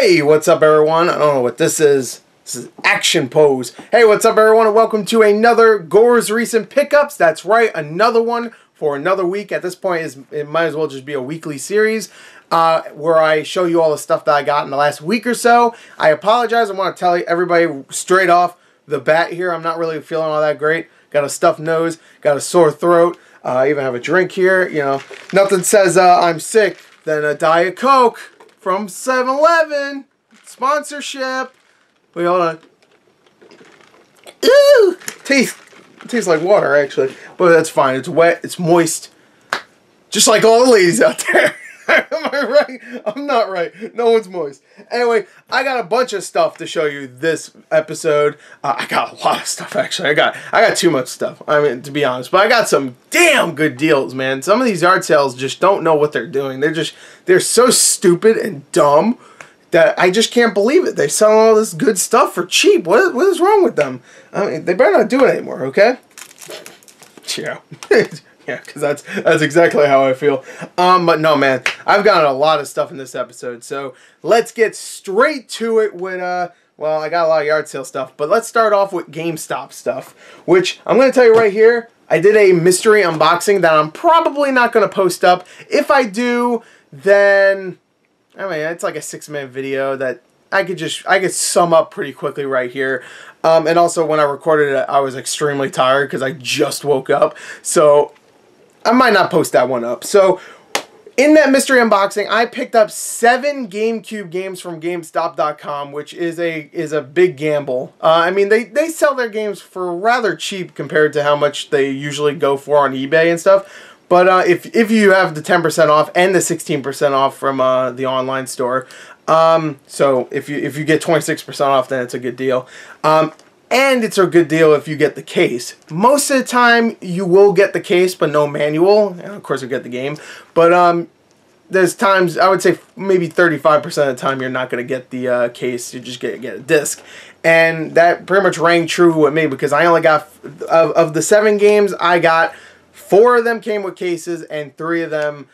Hey, what's up everyone? I don't know what this is. This is action pose. Hey, what's up everyone and welcome to another Gors recent pickups. That's right, another one for another week. At this point, it might as well just be a weekly series where I show you all the stuff that I got in the last week or so. I apologize. I want to tell everybody straight off the bat here, I'm not really feeling all that great. Got a stuffed nose, got a sore throat. I even have a drink here. You know, nothing says I'm sick than a Diet Coke from 7-Eleven. Sponsorship. Wait, hold on. Ooh! Tastes like water, actually. But that's fine. It's wet. It's moist. Just like all the ladies out there. Am I right? I'm not right. No one's moist. Anyway, I got a bunch of stuff to show you this episode. I got a lot of stuff, actually. I got too much stuff, I mean, to be honest. But I got some damn good deals, man. Some of these yard sales just don't know what they're doing. They're so stupid and dumb that I just can't believe it. They sell all this good stuff for cheap. What is wrong with them? I mean, they better not do it anymore, okay? Yeah. Yeah, because that's exactly how I feel. But no, man, I've got a lot of stuff in this episode. So let's get straight to it with, well, I got a lot of yard sale stuff. But let's start off with GameStop stuff, which I'm going to tell you right here. I did a mystery unboxing that I'm probably not going to post up. If I do, then, I mean, it's like a 6-minute video that I could sum up pretty quickly right here. And also, when I recorded it, I was extremely tired because I just woke up. So I might not post that one up. So, in that mystery unboxing, I picked up 7 GameCube games from GameStop.com, which is a big gamble. I mean, they sell their games for rather cheap compared to how much they usually go for on eBay and stuff. But if you have the 10% off and the 16% off from the online store, so if you get 26% off, then it's a good deal. And it's a good deal if you get the case. Most of the time, you will get the case, but no manual. And of course, you get the game. But there's times, I would say maybe 35% of the time, you're not going to get the case. You just get a disc. And that pretty much rang true with me because I only got, of the 7 games, I got 4 of them came with cases and 3 of them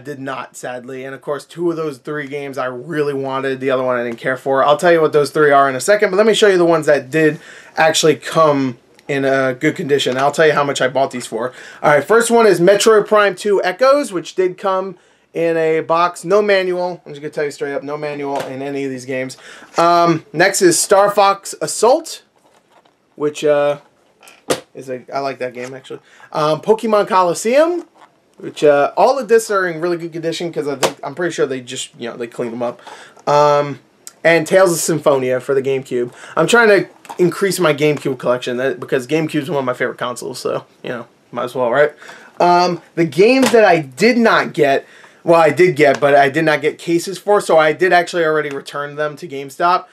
did not, sadly. And of course, 2 of those 3 games I really wanted. The other one I didn't care for. I'll tell you what those 3 are in a second, but let me show you the ones that did actually come in a good condition. I'll tell you how much I bought these for. Alright, first one is Metroid Prime 2 Echoes, which did come in a box. No manual. I'm just going to tell you straight up, no manual in any of these games. Next is Star Fox Assault, which I like that game, actually. Pokemon Coliseum, which all the discs are in really good condition because I'm pretty sure they just, you know, they clean them up. And Tales of Symphonia for the GameCube. I'm trying to increase my GameCube collection because GameCube's one of my favorite consoles, so, you know, might as well, right? The games that I did not get, well, I did get, but I did not get cases for, so I did actually already return them to GameStop,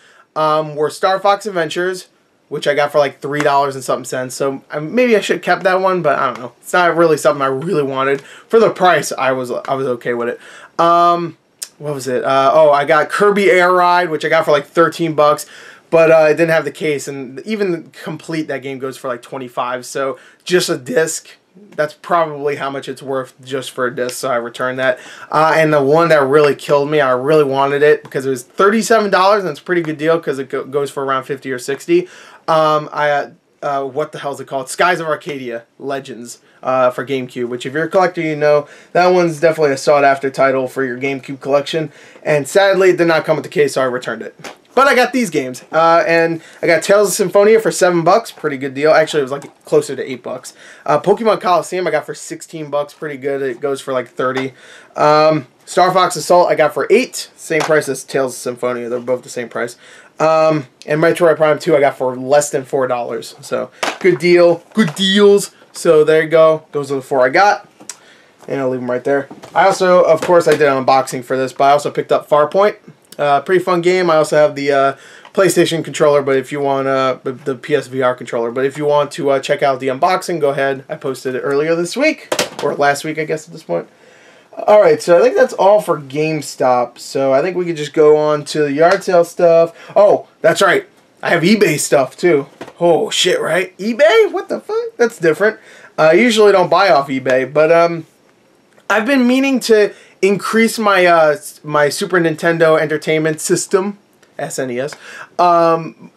were Star Fox Adventures, which I got for like $3 and something cents. So maybe I should have kept that one, but I don't know. It's not really something I really wanted. For the price, I was okay with it. What was it? Oh, I got Kirby Air Ride, which I got for like 13 bucks, but it didn't have the case. And even complete, that game goes for like 25. So just a disc, that's probably how much it's worth just for a disc. So I returned that. And the one that really killed me, I really wanted it because it was $37, and it's a pretty good deal because it goes for around 50 or 60. What the hell is it called? Skies of Arcadia Legends for GameCube, which if you're a collector, you know that one's definitely a sought-after title for your GameCube collection. And sadly, it did not come with the case, so I returned it. But I got these games, and I got Tales of Symphonia for $7, pretty good deal. Actually, it was like closer to $8. Pokemon Coliseum I got for $16, pretty good. It goes for like 30. Star Fox Assault I got for $8, same price as Tales of Symphonia. They're both the same price. And Metroid Prime 2 I got for less than $4. So good deal, good deals. So there you go. Those are the 4 I got. And I'll leave them right there. I also, of course, I did an unboxing for this, but I also picked up Farpoint. Pretty fun game. I also have the PlayStation controller, but if you want the PSVR controller, but if you want to check out the unboxing, go ahead. I posted it earlier this week, or last week, I guess at this point. Alright, so I think that's all for GameStop. So I think we could just go on to the yard sale stuff. Oh, that's right. I have eBay stuff too. Oh shit, right? eBay? What the fuck? That's different. I usually don't buy off eBay, but I've been meaning to increase my my Super Nintendo Entertainment System, SNES,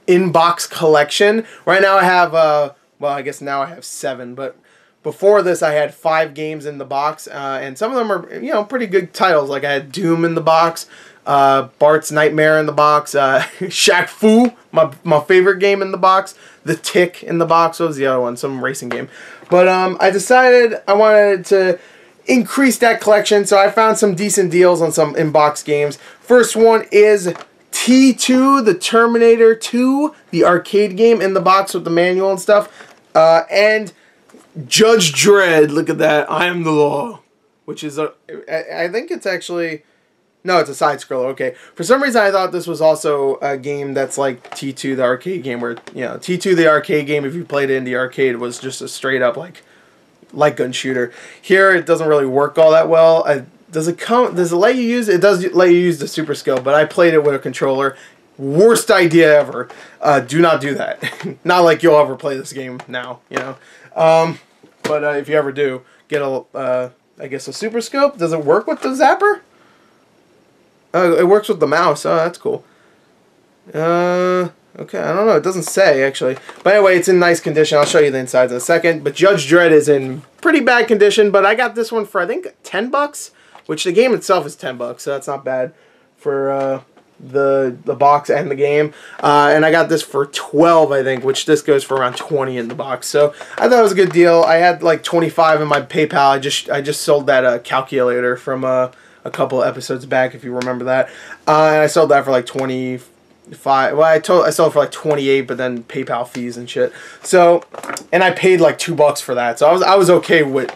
in-box collection. Right now I have, well, I guess now I have 7, but before this I had 5 games in the box, and some of them are, you know, pretty good titles. Like I had Doom in the box, Bart's Nightmare in the box, Shaq Fu, my favorite game, in the box, The Tick in the box. What was the other one? Some racing game. But I decided I wanted to increase that collection, so I found some decent deals on some in-box games. First one is T2, the Terminator 2, the arcade game, in the box with the manual and stuff, and Judge Dredd. Look at that, I Am the Law, which is I think it's actually, no, it's a side-scroller. Okay, for some reason I thought this was also a game that's like T2, the arcade game, where, you know, T2, the arcade game, if you played it in the arcade, was just a straight up like light gun shooter. Here it doesn't really work all that well. Does it let you use it? It does let you use the Super Scope, but I played it with a controller. Worst idea ever. Do not do that. Not like you'll ever play this game now, you know. But if you ever do, get a I guess a Super Scope. Does it work with the zapper? It works with the mouse. Oh, that's cool. Okay, I don't know. It doesn't say, actually. But anyway, it's in nice condition. I'll show you the insides in a second. But Judge Dredd is in pretty bad condition, but I got this one for, I think, $10, which the game itself is $10, so that's not bad for the box and the game. And I got this for $12, I think, which this goes for around $20 in the box. So I thought it was a good deal. I had like $25 in my PayPal. I just sold that calculator from a couple episodes back, if you remember that. And I sold that for like 25. Well, I sold it for like 28, but then PayPal fees and shit. So, and I paid like $2 for that. So I was okay with,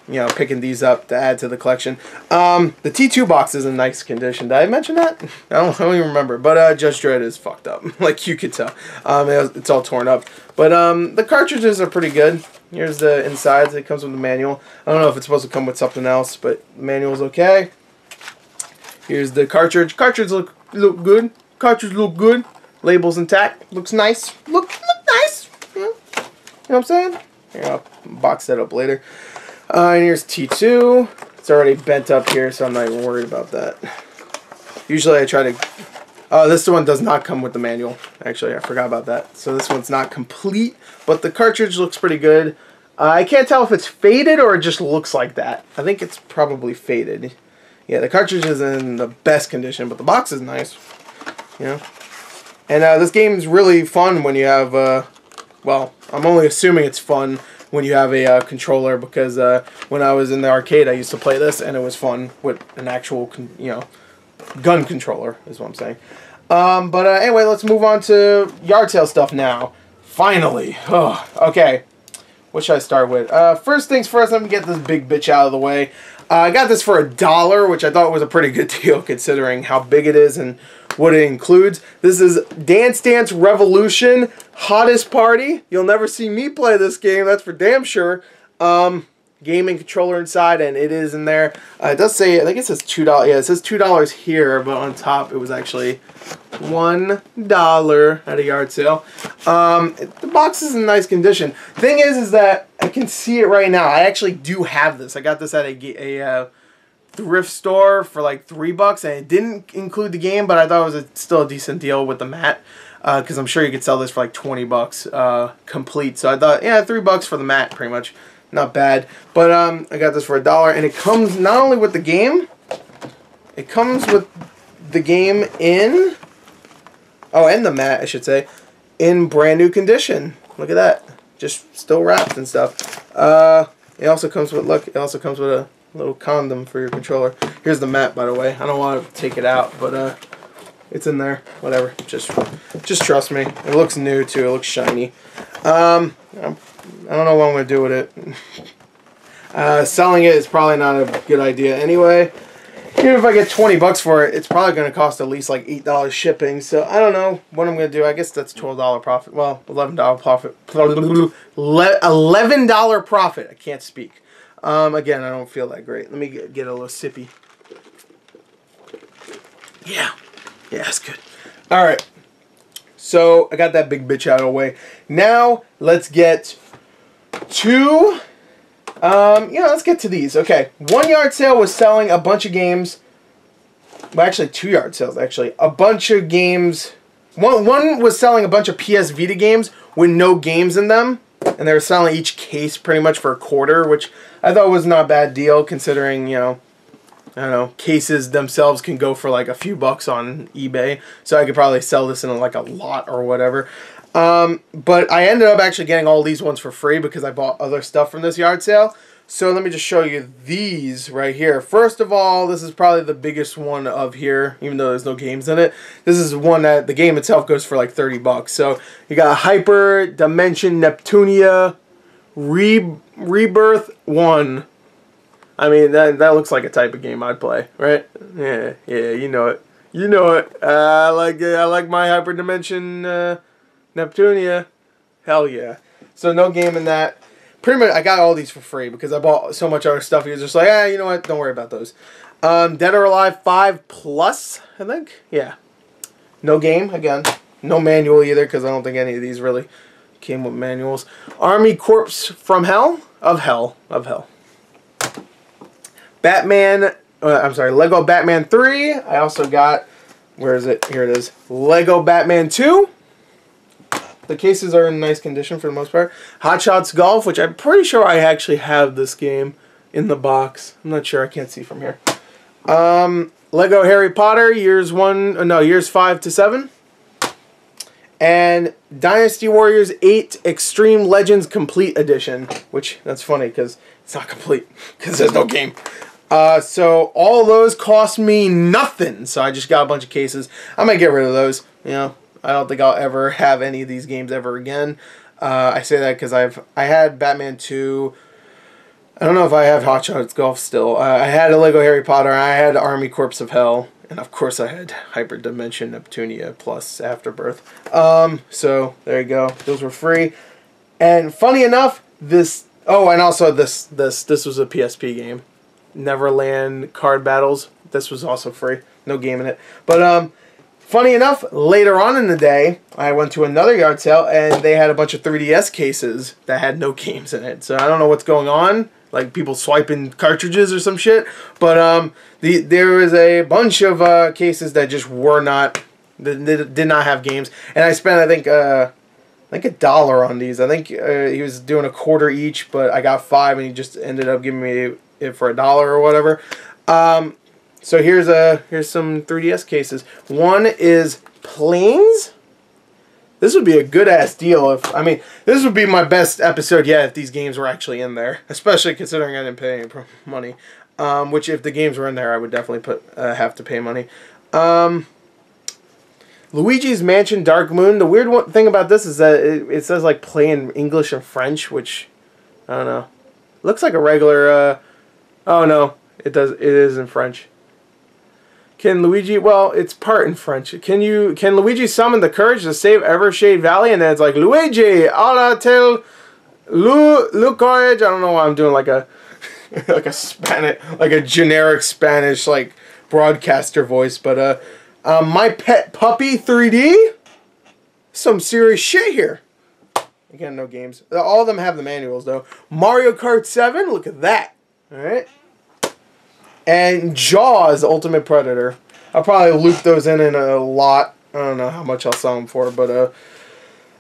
you know, picking these up to add to the collection. The T2 box is in nice condition. Did I mention that? I don't even remember. But Judge Dredd is fucked up, like you could tell. It's all torn up. But the cartridges are pretty good. Here's the insides. It comes with the manual. I don't know if it's supposed to come with something else, but the manual's okay. Here's the cartridge. Cartridges look good. Cartridge look good. Label's intact. Looks nice. Look nice. Yeah. You know what I'm saying? Here, I'll box that up later. And here's T2. It's already bent up here, so I'm not even worried about that. Usually I try to... this one does not come with the manual. Actually, I forgot about that. So this one's not complete, but the cartridge looks pretty good. I can't tell if it's faded or it just looks like that. I think it's probably faded. Yeah, the cartridge is in the best condition, but the box is nice. You know? And this game is really fun when you have, well, I'm only assuming it's fun when you have a controller, because when I was in the arcade I used to play this, and it was fun with an actual, you know, gun controller, is what I'm saying. But anyway, let's move on to yard sale stuff now. Finally. Oh, okay. What should I start with? First things first, let me get this big bitch out of the way. I got this for $1, which I thought was a pretty good deal considering how big it is and what it includes. This is Dance Dance Revolution Hottest Party. You'll never see me play this game, that's for damn sure. Gaming controller inside, and it is in there. It does say, I think it says $2. Yeah, it says $2 here, but on top it was actually $1 at a yard sale. The box is in nice condition. Thing is that I can see it right now. I actually do have this. I got this at a thrift store for like $3, and it didn't include the game, but I thought it was still a decent deal with the mat, because I'm sure you could sell this for like $20 complete. So I thought, yeah, $3 for the mat, pretty much. Not bad. But I got this for $1, and it comes not only with the game, it comes with the game in, oh, and the mat, I should say, in brand new condition. Look at that. Just still wrapped and stuff. It also comes with, look, it also comes with a little condom for your controller. Here's the mat, by the way. I don't want to take it out, but it's in there. Whatever. Just trust me. It looks new too. It looks shiny. I don't know what I'm going to do with it. Selling it is probably not a good idea anyway. Even if I get $20 for it, it's probably going to cost at least like $8 shipping. So I don't know what I'm going to do. I guess that's $12 profit. Well, $11 profit. $11 profit. I can't speak. Again, I don't feel that great. Let me get a little sippy. Yeah. Yeah, that's good. Alright. So, I got that big bitch out of the way. Now, let's get to Yeah, let's get to these. Okay, one yard sale was selling a bunch of games. Well, actually, 2 yard sales, actually. A bunch of games. One was selling a bunch of PS Vita games with no games in them. And they were selling each case pretty much for $0.25, which I thought was not a bad deal considering, you know, I don't know, cases themselves can go for like a few bucks on eBay. So I could probably sell this in like a lot or whatever. But I ended up actually getting all these ones for free because I bought other stuff from this yard sale. So let me just show you these right here. First of all, this is probably the biggest one of here, even though there's no games in it. This is one that the game itself goes for like 30 bucks. So you got Hyper Dimension Neptunia Rebirth 1. I mean, that looks like a type of game I'd play, right? Yeah, you know it. You know it. I like my Hyper Dimension Neptunia. Hell yeah. So no game in that. Pretty much, I got all these for free because I bought so much other stuff. He was just like, you know what? Don't worry about those. Dead or Alive 5 Plus, I think. Yeah. No game, again. No manual either because I don't think any of these really came with manuals. Army Corps from Hell? Of Hell. Batman, I'm sorry, Lego Batman 3. I also got, where is it? Here it is. Lego Batman 2. The cases are in nice condition for the most part. Hot Shots Golf, which I'm pretty sure I actually have this game in the box. I'm not sure. I can't see from here. Lego Harry Potter, years 5 to 7. And Dynasty Warriors 8 Extreme Legends Complete Edition, which, that's funny because it's not complete because there's no game. So all those cost me nothing. So I just got a bunch of cases. I might get rid of those, you know. I don't think I'll ever have any of these games ever again. I say that because I had Batman 2. I don't know if I have Hot Shots Golf still. I had a Lego Harry Potter. I had Army Corps of Hell. And of course I had Hyper Dimension Neptunia plus Afterbirth. So there you go. Those were free. And funny enough, this... Oh, and also this was a PSP game. Neverland Card Battles. This was also free. No game in it. But, funny enough, later on in the day, I went to another yard sale, and they had a bunch of 3DS cases that had no games in it. So I don't know what's going on, like people swiping cartridges or some shit. But there was a bunch of cases that just were not, that did not have games. And I spent, I think $1 on these. I think he was doing $0.25 each, but I got 5, and he just ended up giving me it for $1 or whatever. So here's some 3DS cases. One is Planes. This would be a good ass deal if this would be my best episode yet if these games were actually in there, especially considering I didn't pay any money. Which if the games were in there, I would definitely have to pay money. Luigi's Mansion Dark Moon. The weird thing about this is that it says like play in English and French, which I don't know. Looks like a regular. Oh no, it does. It is in French. Can Luigi, well, it's part in French. Can Luigi summon the courage to save Evershade Valley? And then it's like, Luigi, ala tel lu courage. I don't know why I'm doing like a like a generic Spanish like broadcaster voice, but My Pet Puppy 3D. Some serious shit here. Again, no games. All of them have the manuals though. Mario Kart 7, look at that. All right. And Jaws, Ultimate Predator. I'll probably loop those in a lot. I don't know how much I'll sell them for, but I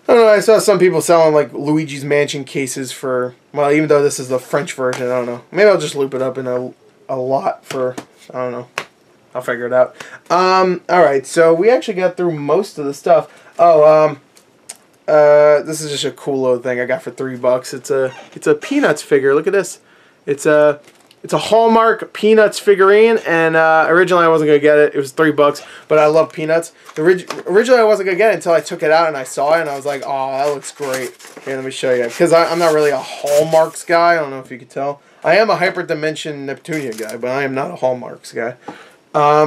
don't know. I saw some people selling like Luigi's Mansion cases for, well, even though this is the French version, I don't know. Maybe I'll just loop it up in a lot for, I don't know. I'll figure it out. Alright, so we actually got through most of the stuff. Oh, this is just a cool little thing I got for $3. It's a Peanuts figure. Look at this. It's a Hallmark Peanuts figurine, and originally I wasn't going to get it. It was $3, but I love Peanuts. Originally I wasn't going to get it until I took it out and I saw it, and I was like, oh, that looks great. Here, let me show you. Because I'm not really a Hallmarks guy. I don't know if you could tell. I am a Hyper Dimension Neptunia guy, but I am not a Hallmarks guy. I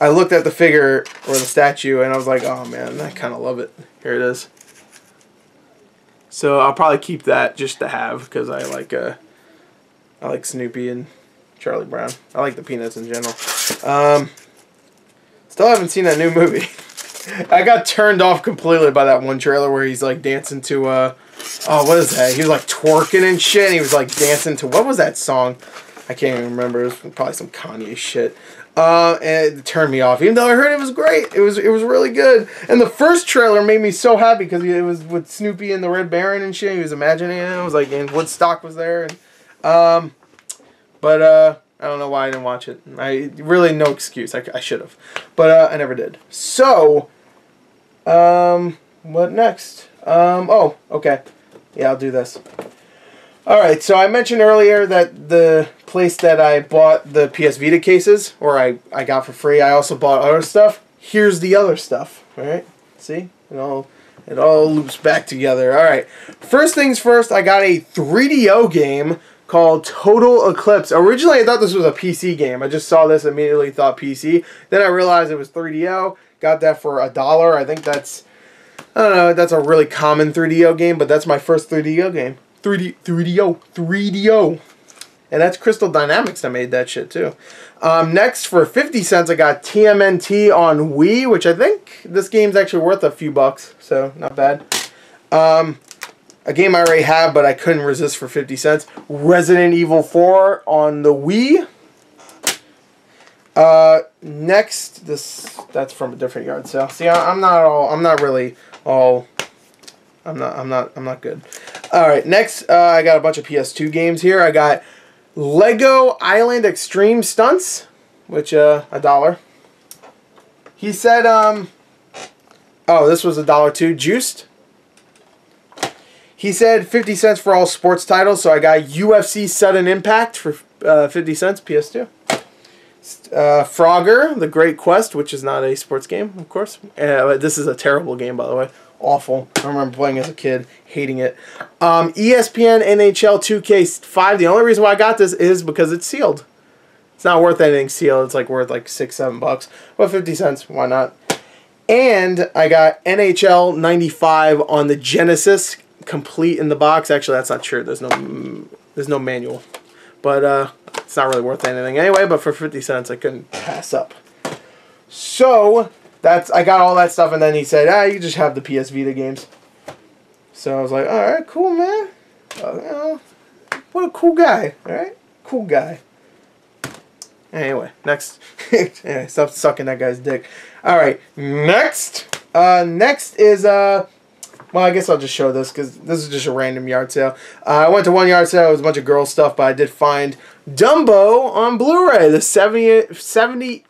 looked at the figure, or the statue, and I was like, oh man, I kind of love it. Here it is. So I'll probably keep that just to have because I like Snoopy and Charlie Brown. I like the Peanuts in general. Still haven't seen that new movie. I got turned off completely by that one trailer where he's like dancing to oh, what is that? He was like twerking and shit, and he was like dancing to, what was that song? I can't even remember. It was probably some Kanye shit. And it turned me off, even though I heard it was great. It was really good. And the first trailer made me so happy because it was with Snoopy and the Red Baron and shit. He was imagining it. It was like, and Woodstock was there. And, but I don't know why I didn't watch it. I really no excuse. I should have, but I never did. So, what next? Oh, okay. Yeah, I'll do this. Alright, so I mentioned earlier that the place that I bought the PS Vita cases, or I got for free, I also bought other stuff. Here's the other stuff. Alright, see? It all loops back together. Alright, first things first, I got a 3DO game called Total Eclipse. Originally, I thought this was a PC game. I just saw this, immediately thought PC. Then I realized it was 3DO. Got that for $1. I think that's, I don't know, that's a really common 3DO game, but that's my first 3DO game. 3DO. And that's Crystal Dynamics that made that shit too. Next, for 50 cents, I got TMNT on Wii, which I think this game's actually worth a few bucks, so not bad. A game I already have, but I couldn't resist for 50 cents. Resident Evil 4 on the Wii. Next, that's from a different yard sale. See, I'm not good. Alright, next, I got a bunch of PS2 games here. I got Lego Island Extreme Stunts, which, $1. He said, oh, this was $1 too. Juiced. He said 50 cents for all sports titles, so I got UFC Sudden Impact for 50 cents, PS2. Frogger, The Great Quest, which is not a sports game, of course. This is a terrible game, by the way. Awful. I remember playing as a kid, hating it. ESPN NHL 2K5. The only reason why I got this is because it's sealed. It's not worth anything sealed. It's like worth like $6-7. But 50 cents, why not? And I got NHL 95 on the Genesis, complete in the box. Actually, that's not true. There's no manual. But it's not really worth anything anyway. But for 50 cents, I couldn't pass up. So I got all that stuff, and then he said, you just have the PS Vita games. So I was like, all right, cool, man. You know, what a cool guy. All right, cool guy. Anyway, next. Anyway, stop sucking that guy's dick. All right, next. Next is well, I guess I'll just show this because this is just a random yard sale. I went to one yard sale. It was a bunch of girl stuff, but I did find Dumbo on Blu-ray, the 70th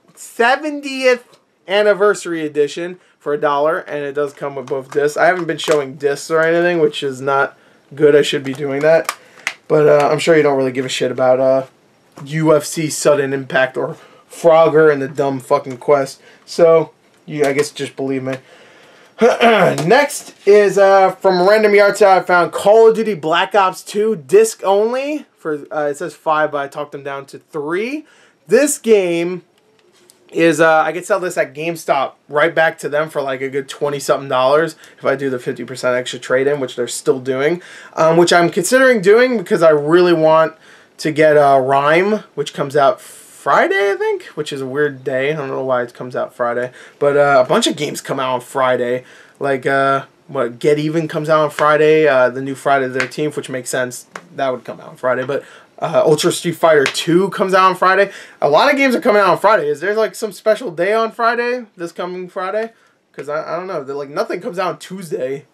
anniversary edition for $1, and it does come with both discs. I haven't been showing discs or anything, which is not good. I should be doing that, but I'm sure you don't really give a shit about UFC Sudden Impact or Frogger and the dumb fucking Quest. So you, I guess, just believe me. Next is from a random yard sale. I found Call of Duty Black Ops 2 disc only for it says 5, but I talked them down to 3. This game is I could sell this at GameStop right back to them for like a good $20-something if I do the 50% extra trade-in, which they're still doing, which I'm considering doing because I really want to get Rhyme, which comes out Friday, I think, which is a weird day. I don't know why it comes out Friday, but a bunch of games come out on Friday, like Get Even comes out on Friday, the new Friday the 13th, which makes sense, that would come out on Friday, but Ultra Street Fighter 2 comes out on Friday. A lot of games are coming out on Friday. Is there like some special day on Friday, this coming Friday? Because I don't know, like nothing comes out on Tuesday.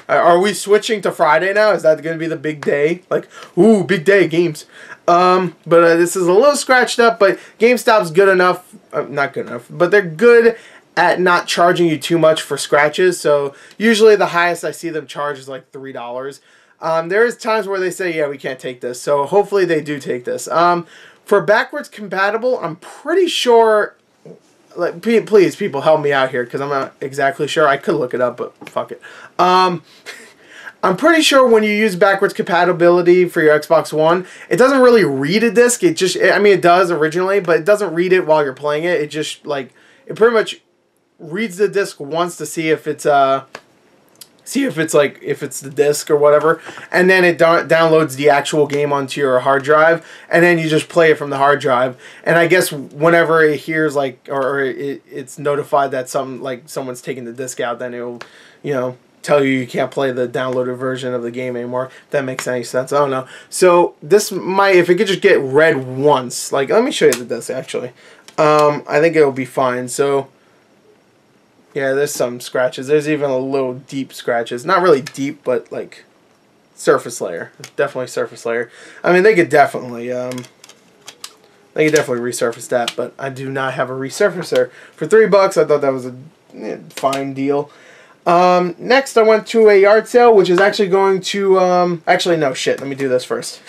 Are we switching to Friday now? Is that going to be the big day? Like, ooh, big day, games. But this is a little scratched up, but GameStop's good enough. Not good enough, but they're good at not charging you too much for scratches. So usually the highest I see them charge is like $3. There is times where they say, yeah, we can't take this. So hopefully they do take this. For backwards compatible, I'm pretty sure... Like, please, people, help me out here, because I'm not exactly sure. I could look it up, but fuck it. I'm pretty sure when you use backwards compatibility for your Xbox One, it doesn't really read a disc. It just, I mean, it does originally, but it doesn't read it while you're playing it. It just, like, it pretty much reads the disc once to see if it's, see if it's like if it's the disc or whatever, and then it downloads the actual game onto your hard drive, and then you just play it from the hard drive. And I guess whenever it hears like or it's notified that someone's taking the disc out, then it'll tell you can't play the downloaded version of the game anymore. If that makes any sense. I don't know. So this might, if it could just get read once, like let me show you the disc actually. I think it'll be fine. So yeah, there's some scratches. There's even a little deep scratches. Not really deep, but like surface layer. Definitely surface layer. I mean, they could definitely resurface that, but I do not have a resurfacer. For $3, I thought that was a fine deal. Next, I went to a yard sale, which is actually going to actually no shit. Let me do this first.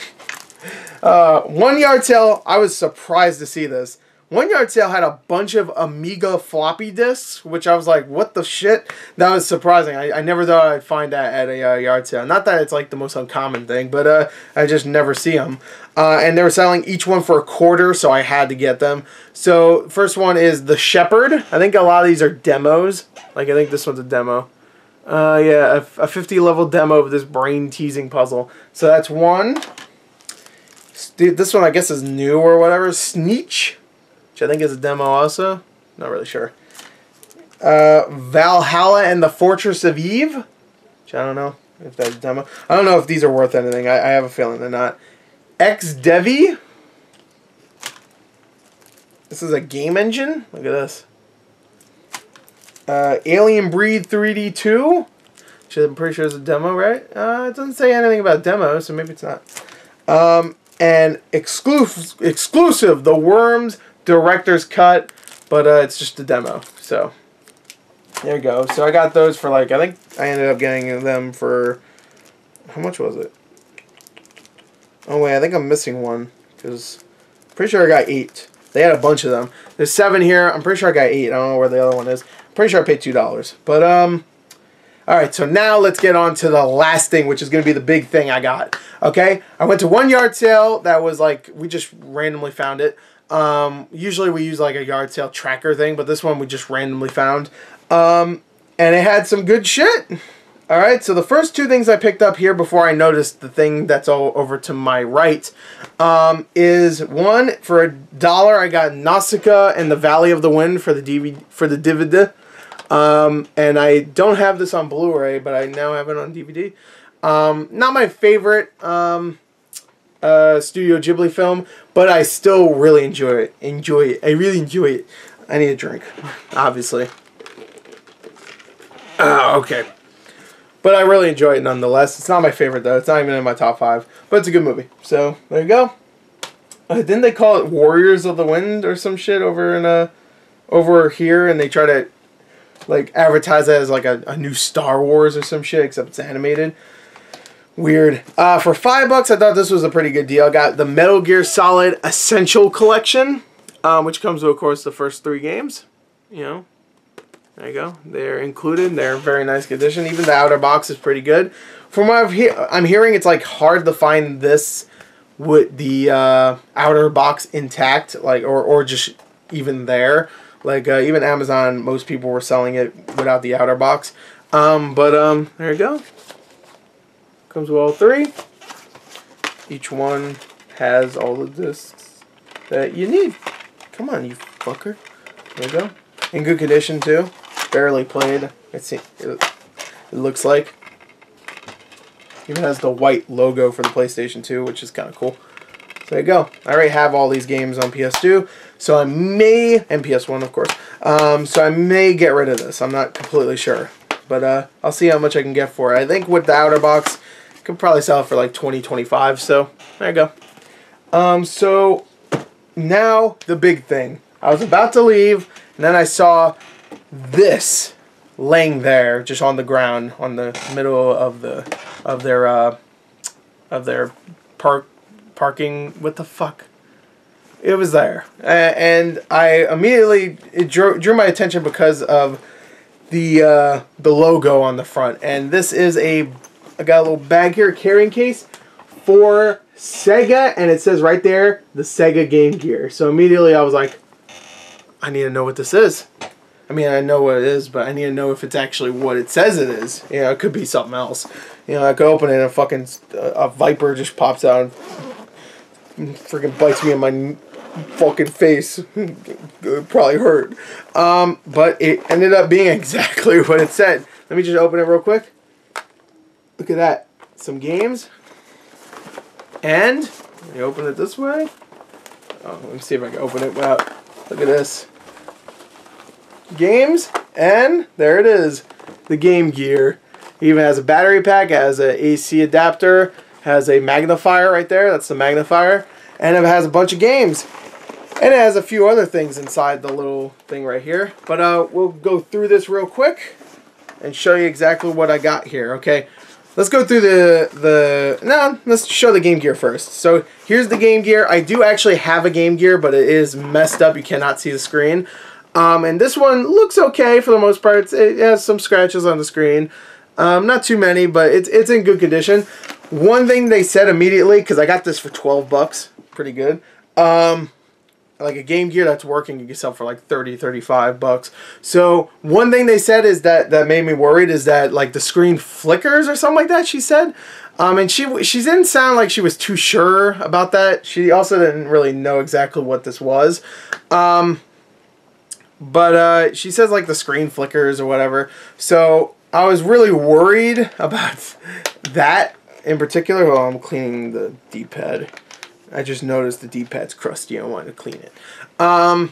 One yard sale. I was surprised to see this. One yard sale had a bunch of Amiga floppy disks, which I was like, what the shit? That was surprising. I never thought I'd find that at a yard sale. Not that it's like the most uncommon thing, but I just never see them. And they were selling each one for $0.25, so I had to get them. So first one is the Shepherd. I think a lot of these are demos. Like I think this one's a demo. Yeah, a 50-level demo of this brain-teasing puzzle. So that's one. This one I guess is new or whatever. Sneech, which I think is a demo also. Not really sure. Valhalla and the Fortress of Eve, which I don't know if that's a demo. I don't know if these are worth anything. I have a feeling they're not. X-Devi. This is a game engine. Look at this. Alien Breed 3D 2, which I'm pretty sure is a demo, right? It doesn't say anything about demo, so maybe it's not. And exclusive, The Worms Director's Cut, but it's just a demo. So there you go. So I got those for like, I think I ended up getting them for, how much was it? Oh wait, I think I'm missing one because I'm pretty sure I got 8. They had a bunch of them. There's 7 here. I'm pretty sure I got 8. I don't know where the other one is. I'm pretty sure I paid $2. But alright, so now let's get on to the last thing, which is going to be the big thing I got. Okay? I went to one yard sale that was like, we just randomly found it. Usually we use like a yard sale tracker thing, but this one we just randomly found. And it had some good shit. Alright, so the first 2 things I picked up here before I noticed the thing that's all over to my right is one, for $1 I got Nausicaa and the Valley of the Wind for the DVD. And I don't have this on Blu-ray, but I now have it on DVD. Not my favorite Studio Ghibli film, but I still really enjoy it. I really enjoy it. I need a drink, obviously. Okay. But I really enjoy it nonetheless. It's not my favorite though. It's not even in my top 5. But it's a good movie. So there you go. Didn't they call it Warriors of the Wind or some shit over here, and they try to like advertise it as like a new Star Wars or some shit, except it's animated. Weird. For $5, I thought this was a pretty good deal. I got the Metal Gear Solid Essential Collection, which comes with, of course, the first 3 games. You know. There you go. They're included. They're in very nice condition. Even the outer box is pretty good. From what I'm hearing, it's like hard to find this with the outer box intact, like or just even there. Like even Amazon, most people were selling it without the outer box. But there you go. Comes with all 3. Each one has all the discs that you need. Come on, you fucker. There you go. In good condition too. Barely played. Let's see. It looks like. Even has the white logo for the PlayStation 2, which is kind of cool. So there you go. I already have all these games on PS2, so I may, and PS1 of course. So I may get rid of this. I'm not completely sure, but I'll see how much I can get for it. I think with the outer box, I could probably sell it for like $20, $25. So there you go. So now the big thing. I was about to leave, and then I saw this laying there just on the ground on the middle of their parking. What the fuck? It was there, and I immediately it drew my attention because of the logo on the front. And this is I got a little bag here, carrying case for Sega, and it says right there the Sega Game Gear. So immediately I was like, I need to know what this is. I mean, I know what it is, but I need to know if it's actually what it says it is. You know, it could be something else. You know, I could open it and a viper just pops out and freaking bites me in my fucking face. It probably hurt. But it ended up being exactly what it said. Let me just open it real quick. Look at that. Some games. And, let me open it this way. Oh, let me see if I can open it without. Look at this. Games, and there it is. The Game Gear. It even has a battery pack, it has an AC adapter, has a magnifier right there. That's the magnifier. And it has a bunch of games. And it has a few other things inside the little thing right here. But we'll go through this real quick and show you exactly what I got here, okay? Let's go through let's show the Game Gear first. So here's the Game Gear. I do actually have a Game Gear, but it is messed up. You cannot see the screen. And this one looks okay for the most part. It has some scratches on the screen. Not too many, but it's in good condition. One thing they said immediately, because I got this for 12 bucks, pretty good. Like a Game Gear that's working, you can sell for like 30, 35 bucks. So one thing they said is that made me worried is that like the screen flickers or something like that, she said. And she didn't sound like she was too sure about that. She also didn't really know exactly what this was. But she says like the screen flickers or whatever. So I was really worried about that in particular. Well, I'm cleaning the D-pad. I just noticed the D-pad's crusty. I wanted to clean it. So I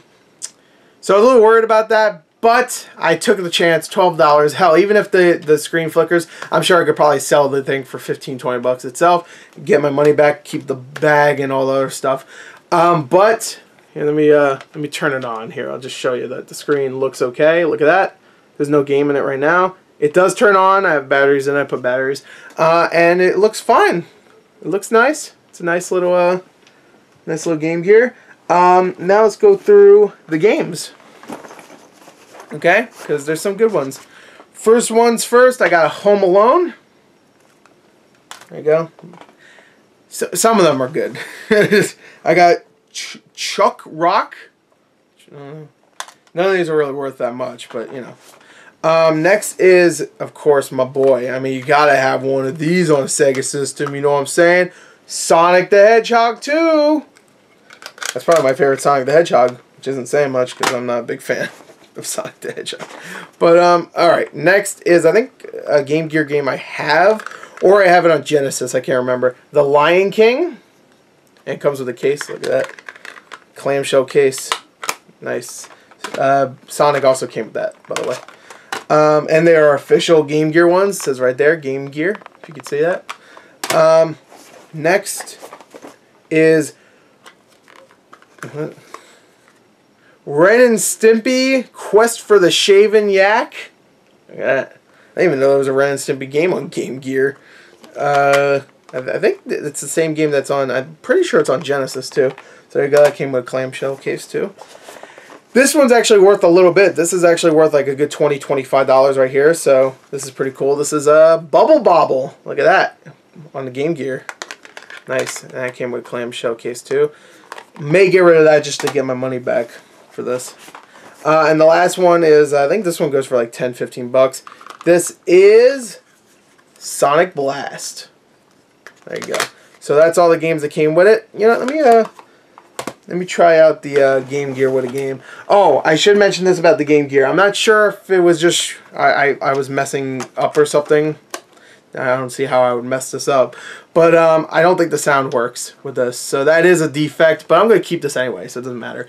was a little worried about that, but I took the chance. $12. Hell, even if the screen flickers, I'm sure I could probably sell the thing for 15, 20 bucks itself, get my money back, keep the bag and all the other stuff. But here, let me turn it on here. I'll just show you that the screen looks okay. Look at that. There's no game in it right now. It does turn on. I have batteries in it. I put batteries, and it looks fine. It looks nice. It's a nice little Game Gear. Now let's go through the games. Okay, because there's some good ones. First ones first. I got Home Alone. There you go. So, some of them are good. I got Chuck Rock. None of these are really worth that much, but you know. Next is, of course, my boy. I mean, you gotta have one of these on a Sega system. You know what I'm saying? Sonic the Hedgehog 2. That's probably my favorite Sonic the Hedgehog, which isn't saying much because I'm not a big fan of Sonic the Hedgehog. But alright, next is I think a Game Gear game I have, or I have it on Genesis, I can't remember. The Lion King. And it comes with a case, look at that. Clamshell case. Nice. Sonic also came with that, by the way. And there are official Game Gear ones. It says right there, Game Gear, if you could see that. Next is Ren and Stimpy Quest for the Shaven Yak. Look at that. I didn't even know there was a Ren and Stimpy game on Game Gear. I think it's the same game that's on, I'm pretty sure it's on Genesis too. So there you go, that came with a clamshell case too. This one's actually worth a little bit. This is actually worth like a good $20, $25 right here. So this is pretty cool. This is a Bubble Bobble. Look at that on the Game Gear. Nice. And that came with a clamshell case too. May get rid of that just to get my money back for this. And the last one is, I think this one goes for like 10, 15 bucks. This is Sonic Blast. There you go. So that's all the games that came with it. You know, let me try out the Game Gear with a game. Oh, I should mention this about the Game Gear. I'm not sure if it was just I was messing up or something. I don't see how I would mess this up. But I don't think the sound works with this. So that is a defect. But I'm going to keep this anyway, so it doesn't matter.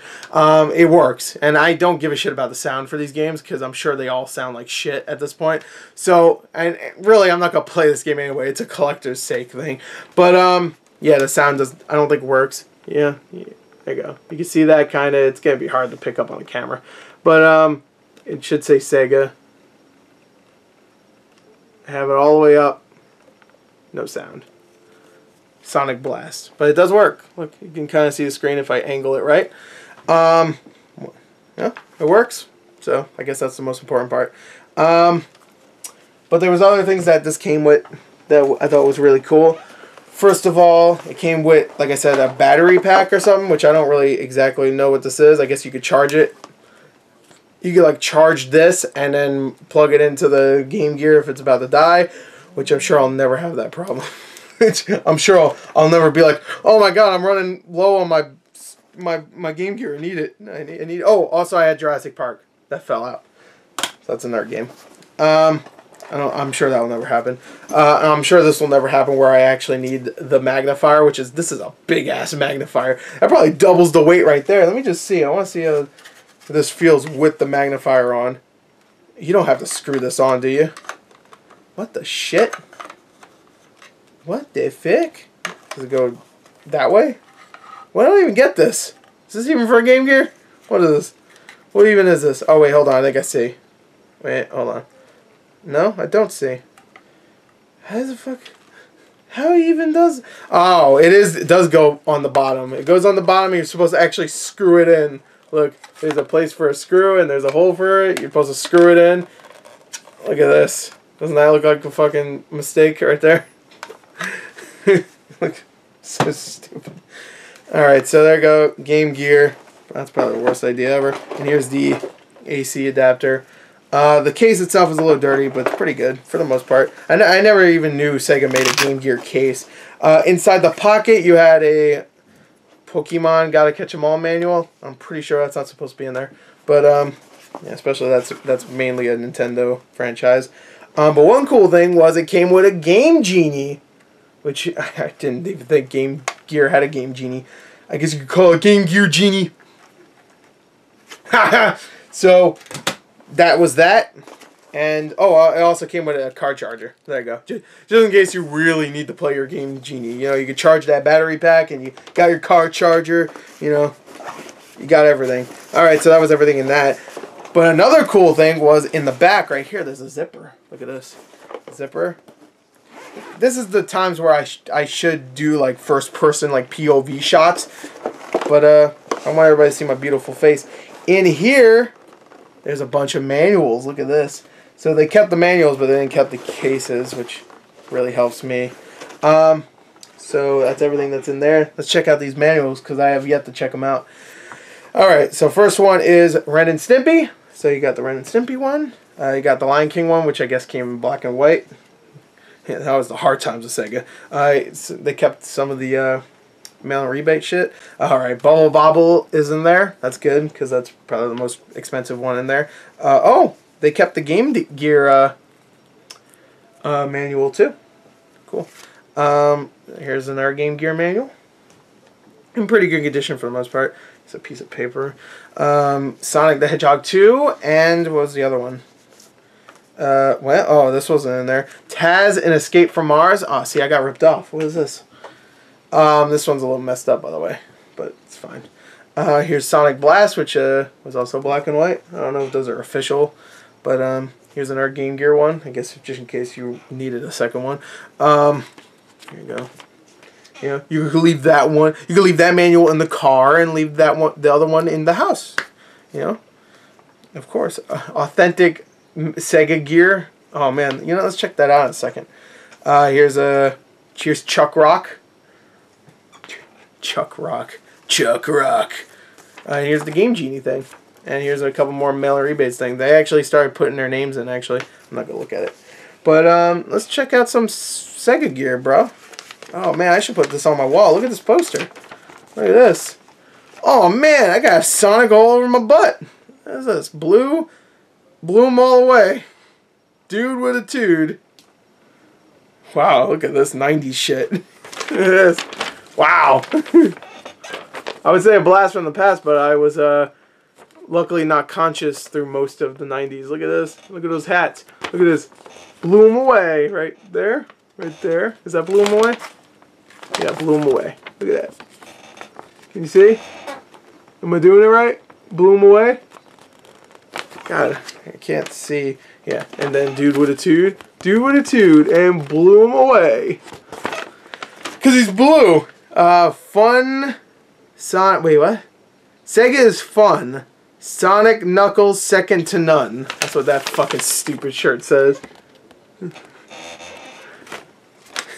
It works. And I don't give a shit about the sound for these games because I'm sure they all sound like shit at this point. So, and really, I'm not going to play this game anyway. It's a collector's sake thing. But, yeah, the sound I don't think works. Yeah, there you go. You can see that kind of. It's going to be hard to pick up on the camera. But it should say Sega. Have it all the way up. No sound. Sonic Blast. But it does work. Look, you can kind of see the screen if I angle it right. Yeah, it works. So I guess that's the most important part. But there was other things that this came with that I thought was really cool. First of all, it came with, like I said, a battery pack or something, which I don't really exactly know what this is. I guess you could charge it you can like charge this and then plug it into the Game Gear if it's about to die, which I'm sure I'll never have that problem. I'm sure I'll never be like, oh my god, I'm running low on my Game Gear. I need it. I need. Oh, also I had Jurassic Park that fell out. So that's another game. I'm sure that will never happen. I'm sure this will never happen where I actually need the magnifier, which is, this is a big ass magnifier. That probably doubles the weight right there. Let me just see. I want to see how this feels with the magnifier on. You don't have to screw this on, do you? What the shit? What the frick? Does it go that way? Well, I don't even get this. Is this even for a Game Gear? What is this? What even is this? Oh wait, hold on. I think I see. Wait, hold on. No, I don't see. How the fuck? How even does? Oh, it does go on the bottom. It goes on the bottom. And you're supposed to actually screw it in. Look, there's a place for a screw and there's a hole for it. You're supposed to screw it in. Look at this. Doesn't that look like a fucking mistake right there? Look, so stupid. Alright, so there you go. Game Gear. That's probably the worst idea ever. And here's the AC adapter. The case itself is a little dirty, but it's pretty good for the most part. I never even knew Sega made a Game Gear case. Inside the pocket, you had a Pokemon Gotta Catch 'Em All manual. I'm pretty sure that's not supposed to be in there, but yeah, especially that's mainly a Nintendo franchise. But one cool thing was it came with a Game Genie, which I didn't even think Game Gear had a Game Genie. I guess you could call it Game Gear Genie. So that was that. And, oh, it also came with a car charger. There you go. Just in case you really need to play your Game Genie. You know, you could charge that battery pack and you got your car charger. You know, you got everything. Alright, so that was everything in that. But another cool thing was in the back right here, there's a zipper. Look at this. Zipper. This is the times where I should do like first person, like POV shots. But I want everybody to see my beautiful face. In here, there's a bunch of manuals. Look at this. So they kept the manuals, but they didn't keep the cases, which really helps me. So that's everything that's in there. Let's check out these manuals, because I have yet to check them out. Alright, so first one is Ren and Stimpy. So you got the Ren and Stimpy one. You got the Lion King one, which I guess came in black and white. Yeah, that was the hard times of Sega. So they kept some of the mail and rebate shit. Alright, Bubble Bobble is in there. That's good, because that's probably the most expensive one in there. Oh, they kept the Game Gear manual too. Cool. Here's another Game Gear manual. In pretty good condition for the most part. It's a piece of paper. Sonic the Hedgehog 2, and what was the other one? Well, oh, this wasn't in there. Taz and Escape from Mars. Oh, see, I got ripped off. What is this? This one's a little messed up, by the way, but it's fine. Here's Sonic Blast, which was also black and white. I don't know if those are official, but here's another Game Gear one. I guess just in case you needed a second one. Here you go. You know, you could leave that one. You could leave that manual in the car and leave that one, the other one, in the house. You know, of course, authentic Sega gear. Oh man, you know, let's check that out in a second. Here's Chuck Rock. Chuck Rock. Here's the Game Genie thing, and here's a couple more mail and rebates thing. They actually started putting their names in. Actually, I'm not gonna look at it, but let's check out some Sega gear, bro. Oh man, I should put this on my wall. Look at this poster. Look at this. Oh man, I got Sonic all over my butt. What is this? Blue? Blew them all away. Dude with a tude. Wow, look at this 90s shit. Look at this. Wow. I would say a blast from the past, but I was luckily not conscious through most of the 90s. Look at this. Look at those hats. Look at this. Blew them away. Right there. Right there. Is that blew them away? Yeah, blew them away. Look at that. Can you see? Am I doing it right? Blew them away? God, I can't see. Yeah, and then dude with a tude. Dude with a tude, and blew him away. Because he's blue. Fun. Wait, what? Sega is fun. Sonic Knuckles second to none. That's what that fucking stupid shirt says.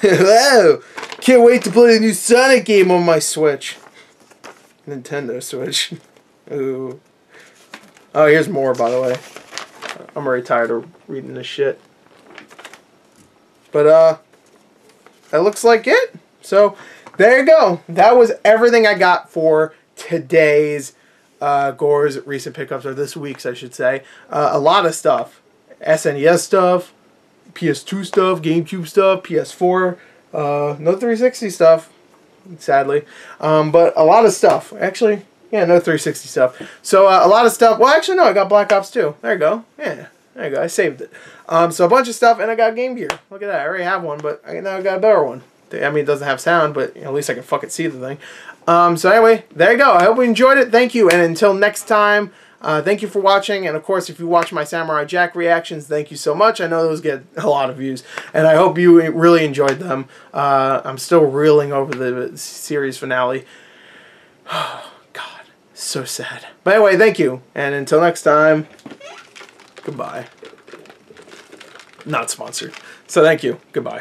Whoa! Can't wait to play the new Sonic game on my Switch. Nintendo Switch. Ooh. Oh, here's more, by the way. I'm already tired of reading this shit. But, that looks like it. So, there you go. That was everything I got for today's Gors recent pickups, or this week's, I should say. A lot of stuff. SNES stuff, PS2 stuff, GameCube stuff, PS4, no 360 stuff, sadly. But a lot of stuff. Actually, yeah, no 360 stuff. So, a lot of stuff. Well, actually, no, I got Black Ops 2. There you go. Yeah, there you go. I saved it. So, a bunch of stuff, and I got Game Gear. Look at that. I already have one, but now I got a better one. I mean, it doesn't have sound, but at least I can fucking see the thing. So anyway, there you go. I hope you enjoyed it. Thank you. And until next time, thank you for watching. And of course, if you watch my Samurai Jack reactions, thank you so much. I know those get a lot of views. And I hope you really enjoyed them. I'm still reeling over the series finale. Oh, God. So sad. But anyway, thank you. And until next time, goodbye. Not sponsored. So thank you. Goodbye.